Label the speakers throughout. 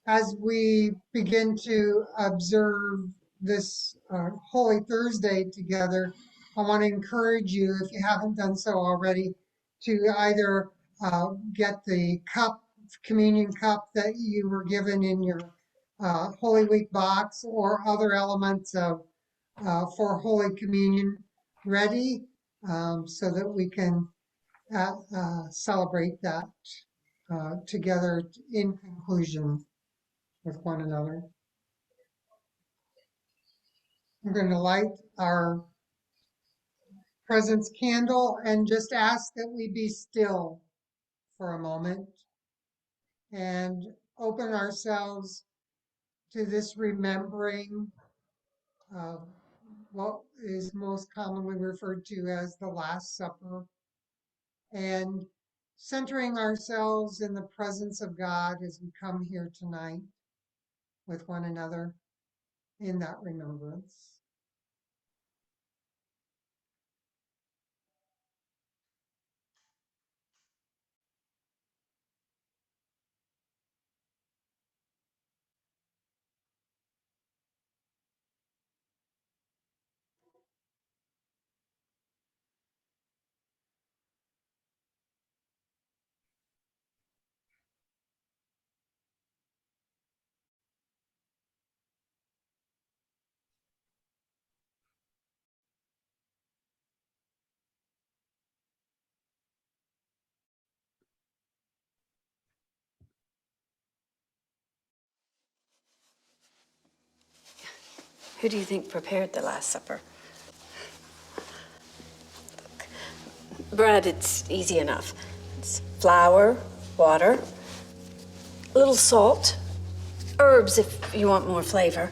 Speaker 1: As we begin to observe this Holy Thursday together, I want to encourage you, if you haven't done so already, to either get the cup, communion cup that you were given in your Holy Week box, or other elements of for Holy Communion ready, so that we can celebrate that together in conclusion with one another. I'm going to light our presence candle and just ask that we be still for a moment and open ourselves to this remembering of what is most commonly referred to as the Last Supper, and centering ourselves in the presence of God as we come here tonight with one another in that remembrance.
Speaker 2: Who do you think prepared the Last Supper? Look, bread, it's easy enough. It's flour, water, a little salt, herbs if you want more flavor.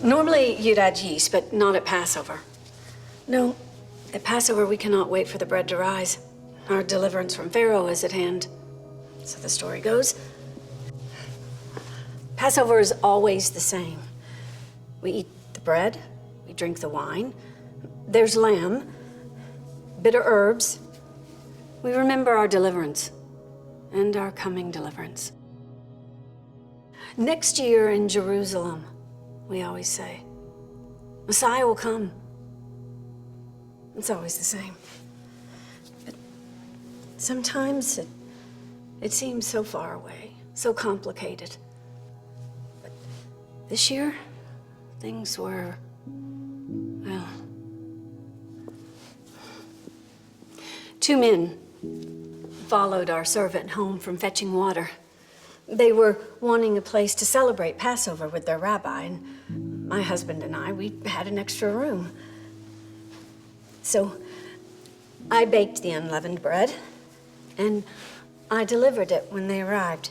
Speaker 2: Normally you'd add yeast, but not at Passover. No, at Passover we cannot wait for the bread to rise. Our deliverance from Pharaoh is at hand. So the story goes. Passover is always the same. We eat the bread, we drink the wine, there's lamb, bitter herbs. We remember our deliverance and our coming deliverance. Next year in Jerusalem, we always say, Messiah will come. It's always the same. But sometimes it seems so far away, so complicated. But this year, things were, well, 2 men followed our servant home from fetching water. They were wanting a place to celebrate Passover with their rabbi, and my husband and I, we had an extra room. So I baked the unleavened bread, and I delivered it when they arrived.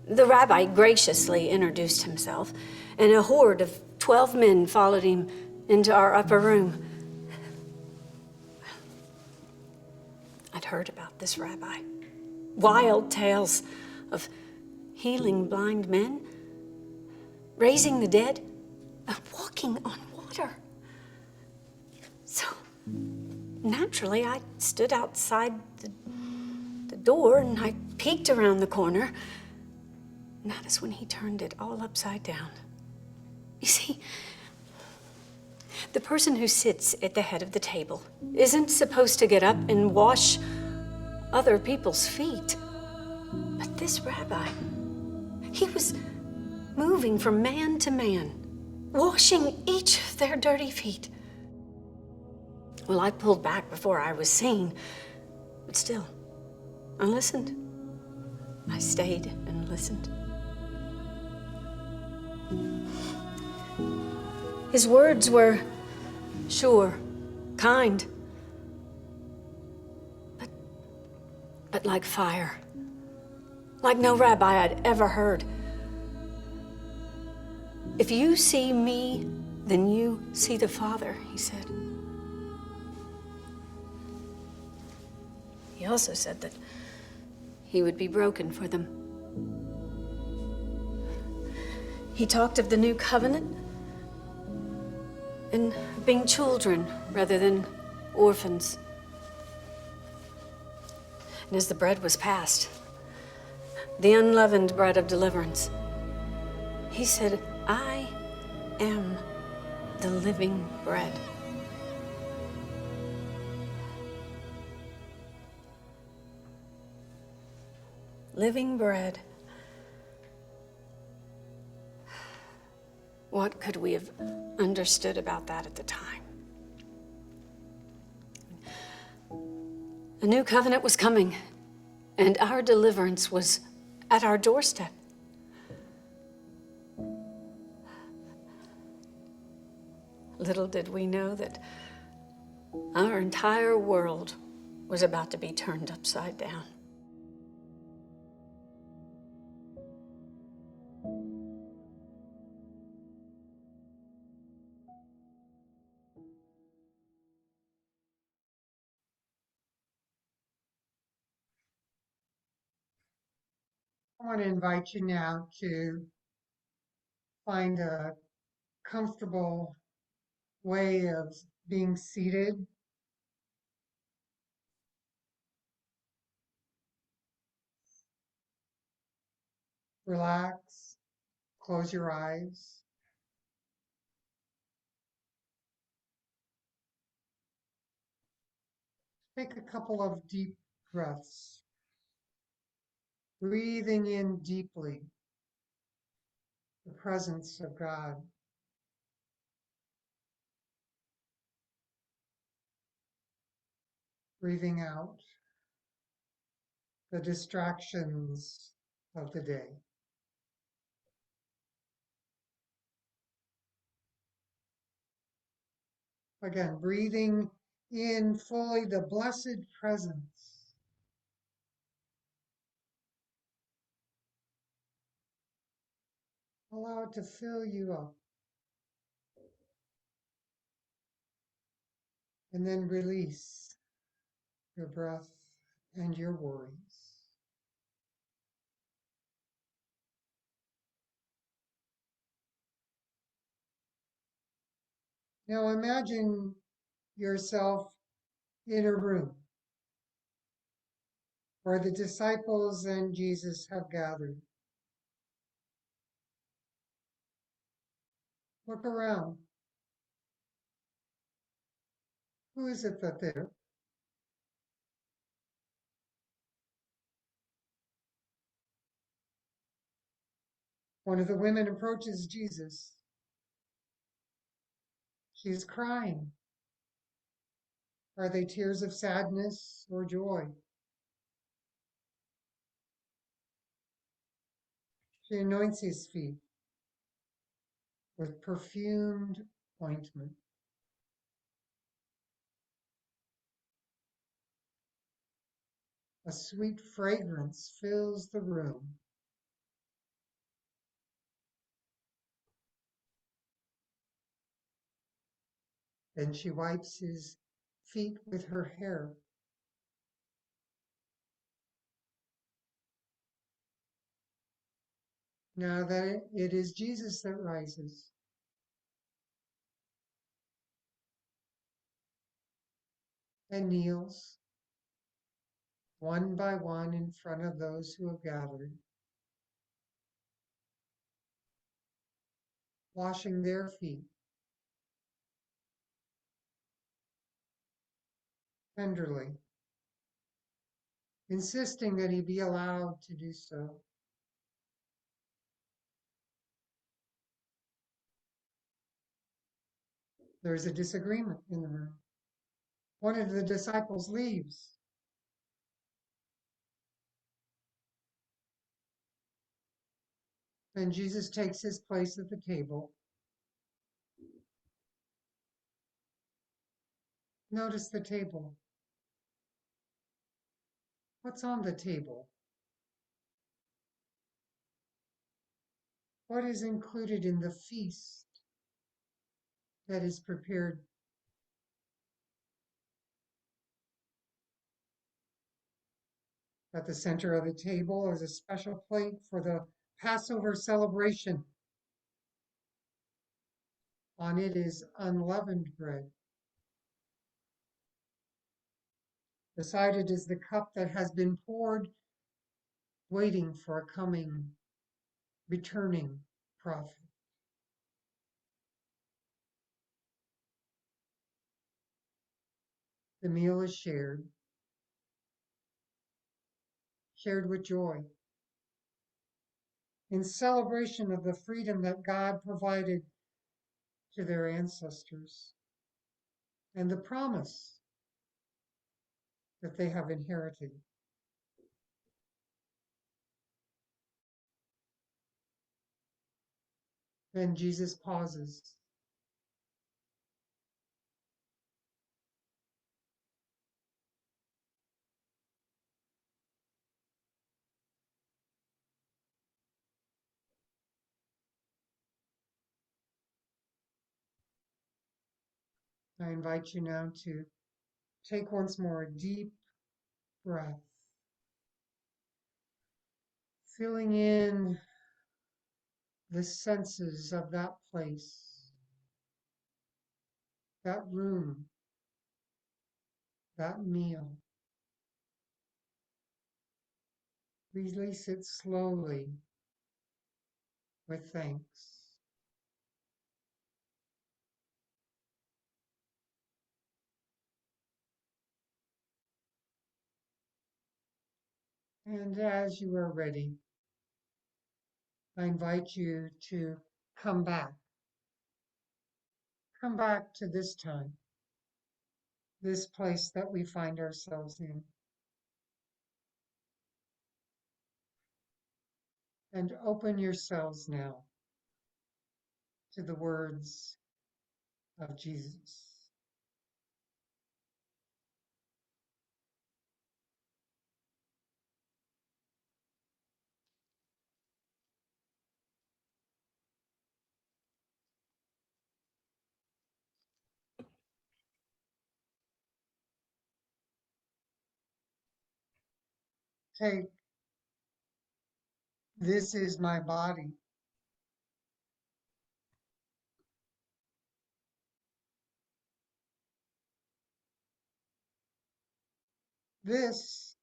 Speaker 2: The rabbi graciously introduced himself, and a horde of 12 men followed him into our upper room. I'd heard about this rabbi. Wild tales of healing blind men, raising the dead, and walking on water. So naturally, I stood outside the door and I peeked around the corner. And that is when he turned it all upside down. You see, the person who sits at the head of the table isn't supposed to get up and wash other people's feet. But this rabbi, he was moving from man to man, washing each of their dirty feet. Well, I pulled back before I was seen, but still, I listened. I stayed and listened. His words were sure, kind, but like fire, like no rabbi I'd ever heard. If you see me, then you see the Father, he said. He also said that he would be broken for them. He talked of the new covenant and being children rather than orphans. And as the bread was passed, the unleavened bread of deliverance. He said, I am the living bread. Living bread. What could we have understood about that at the time? A new covenant was coming, and our deliverance was at our doorstep. Little did we know that our entire world was about to be turned upside down.
Speaker 1: I want to invite you now to find a comfortable way of being seated. Relax, close your eyes. Take a couple of deep breaths, breathing in deeply the presence of God. Breathing out the distractions of the day. Again, breathing in fully the blessed presence. Allow it to fill you up. And then release your breath and your worries. Now imagine yourself in a room where the disciples and Jesus have gathered. Look around. Who is it that there? One of the women approaches Jesus. She is crying. Are they tears of sadness or joy? She anoints his feet with perfumed ointment. A sweet fragrance fills the room. Then she wipes his feet with her hair. Now that it is Jesus that rises, and kneels one by one in front of those who have gathered, washing their feet tenderly, insisting that he be allowed to do so. There is a disagreement in the room. One of the disciples leaves. And Jesus takes his place at the table. Notice the table. What's on the table? What is included in the feast that is prepared? At the center of the table is a special plate for the Passover celebration. On it is unleavened bread. Beside it is the cup that has been poured waiting for a coming, returning prophet. The meal is shared with joy, in celebration of the freedom that God provided to their ancestors and the promise that they have inherited. Then Jesus pauses. I invite you now to take once more a deep breath, filling in the senses of that place, that room, that meal. Release it slowly with thanks. And as you are ready, I invite you to come back. Come back to this time, this place that we find ourselves in, and open yourselves now to the words of Jesus. Take, this is my body. This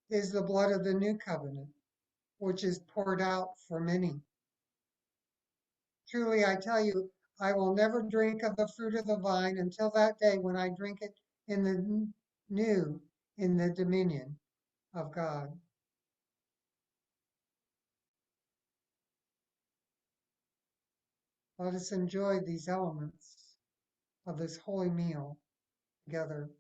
Speaker 1: is the blood of the new covenant, which is poured out for many. Truly, I tell you, I will never drink of the fruit of the vine until that day when I drink it in the new, in the dominion of God. Let us enjoy these elements of this holy meal together.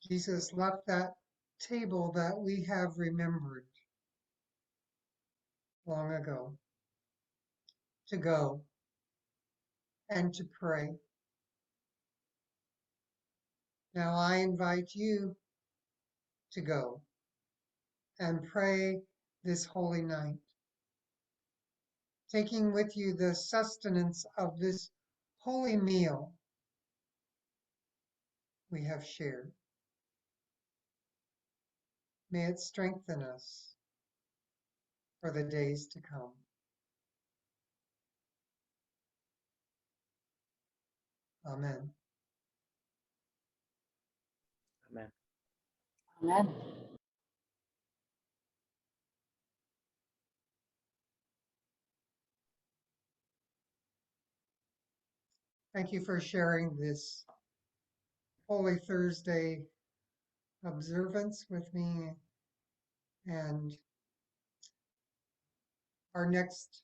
Speaker 1: Jesus left that table that we have remembered long ago to go and to pray. Now I invite you to go and pray this holy night, taking with you the sustenance of this holy meal we have shared. May it strengthen us for the days to come. Amen.
Speaker 3: Amen.
Speaker 4: Amen.
Speaker 1: Thank you for sharing this Holy Thursday observance with me. And our next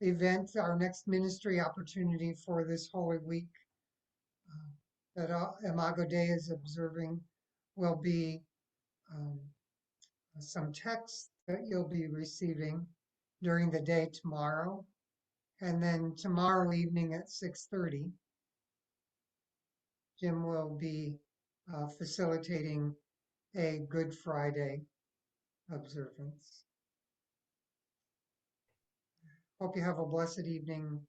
Speaker 1: event, our next ministry opportunity for this Holy Week that Imago Dei is observing will be um, some text that you'll be receiving during the day tomorrow. And then tomorrow evening at 6:30, Jim will be facilitating a Good Friday observance. Hope you have a blessed evening,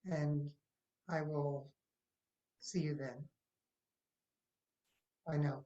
Speaker 1: and I will see you then. I know.